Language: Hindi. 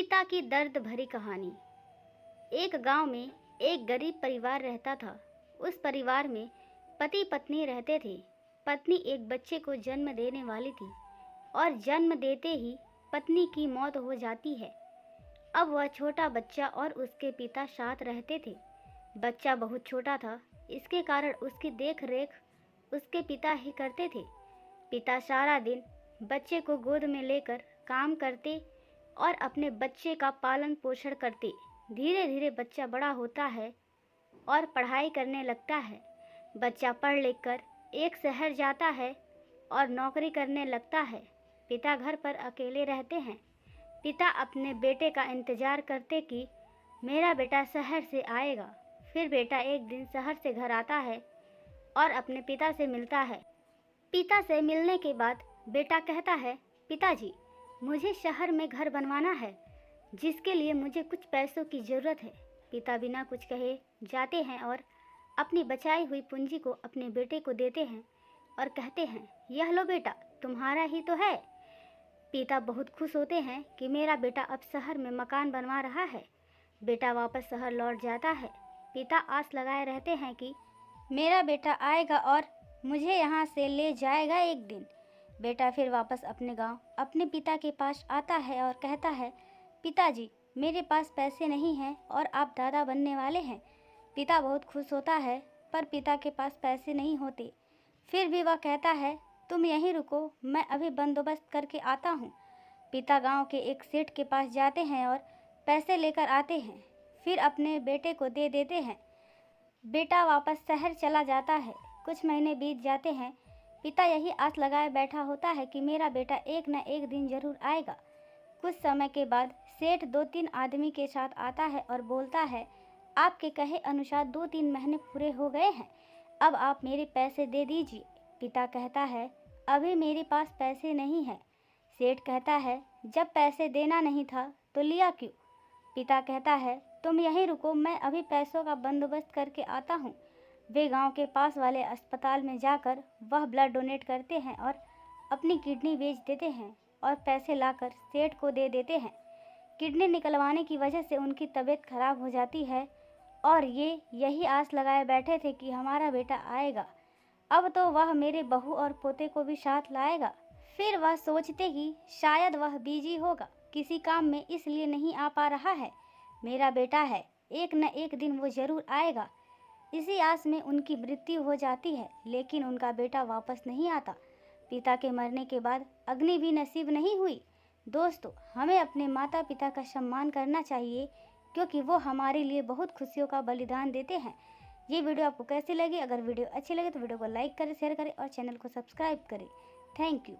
पिता की दर्द भरी कहानी। एक गांव में एक गरीब परिवार रहता था। उस परिवार में पति पत्नी रहते थे। पत्नी एक बच्चे को जन्म देने वाली थी और जन्म देते ही पत्नी की मौत हो जाती है। अब वह छोटा बच्चा और उसके पिता साथ रहते थे। बच्चा बहुत छोटा था, इसके कारण उसकी देख रेख उसके पिता ही करते थे। पिता सारा दिन बच्चे को गोद में लेकर काम करते और अपने बच्चे का पालन पोषण करते। धीरे धीरे बच्चा बड़ा होता है और पढ़ाई करने लगता है। बच्चा पढ़ लिख कर एक शहर जाता है और नौकरी करने लगता है। पिता घर पर अकेले रहते हैं। पिता अपने बेटे का इंतजार करते कि मेरा बेटा शहर से आएगा। फिर बेटा एक दिन शहर से घर आता है और अपने पिता से मिलता है। पिता से मिलने के बाद बेटा कहता है, पिताजी, मुझे शहर में घर बनवाना है, जिसके लिए मुझे कुछ पैसों की ज़रूरत है। पिता बिना कुछ कहे जाते हैं और अपनी बचाई हुई पूंजी को अपने बेटे को देते हैं और कहते हैं, यह लो बेटा, तुम्हारा ही तो है। पिता बहुत खुश होते हैं कि मेरा बेटा अब शहर में मकान बनवा रहा है। बेटा वापस शहर लौट जाता है। पिता आस लगाए रहते हैं कि मेरा बेटा आएगा और मुझे यहाँ से ले जाएगा एक दिन। बेटा फिर वापस अपने गांव अपने पिता के पास आता है और कहता है, पिताजी, मेरे पास पैसे नहीं हैं और आप दादा बनने वाले हैं। पिता बहुत खुश होता है, पर पिता के पास पैसे नहीं होते। फिर भी वह कहता है, तुम यहीं रुको, मैं अभी बंदोबस्त करके आता हूँ। पिता गांव के एक सेठ के पास जाते हैं और पैसे लेकर आते हैं। फिर अपने बेटे को दे देते हैं। बेटा वापस शहर चला जाता है। कुछ महीने बीत जाते हैं। पिता यही आस लगाए बैठा होता है कि मेरा बेटा एक न एक दिन जरूर आएगा। कुछ समय के बाद सेठ 2-3 आदमी के साथ आता है और बोलता है, आपके कहे अनुसार 2-3 महीने पूरे हो गए हैं, अब आप मेरे पैसे दे दीजिए। पिता कहता है, अभी मेरे पास पैसे नहीं है। सेठ कहता है, जब पैसे देना नहीं था तो लिया क्यों? पिता कहता है, तुम यहीं रुको, मैं अभी पैसों का बंदोबस्त करके आता हूँ। वे गांव के पास वाले अस्पताल में जाकर वह ब्लड डोनेट करते हैं और अपनी किडनी बेच देते हैं और पैसे लाकर सेठ को दे देते हैं। किडनी निकलवाने की वजह से उनकी तबीयत खराब हो जाती है और ये यही आस लगाए बैठे थे कि हमारा बेटा आएगा, अब तो वह मेरे बहू और पोते को भी साथ लाएगा। फिर वह सोचते कि शायद वह बिजी होगा किसी काम में, इसलिए नहीं आ पा रहा है। मेरा बेटा है, एक न एक दिन वो जरूर आएगा। इसी आस में उनकी मृत्यु हो जाती है, लेकिन उनका बेटा वापस नहीं आता। पिता के मरने के बाद अग्नि भी नसीब नहीं हुई। दोस्तों, हमें अपने माता पिता का सम्मान करना चाहिए, क्योंकि वो हमारे लिए बहुत खुशियों का बलिदान देते हैं। ये वीडियो आपको कैसी लगी? अगर वीडियो अच्छी लगे तो वीडियो को लाइक करें, शेयर करें और चैनल को सब्सक्राइब करें। Thank you.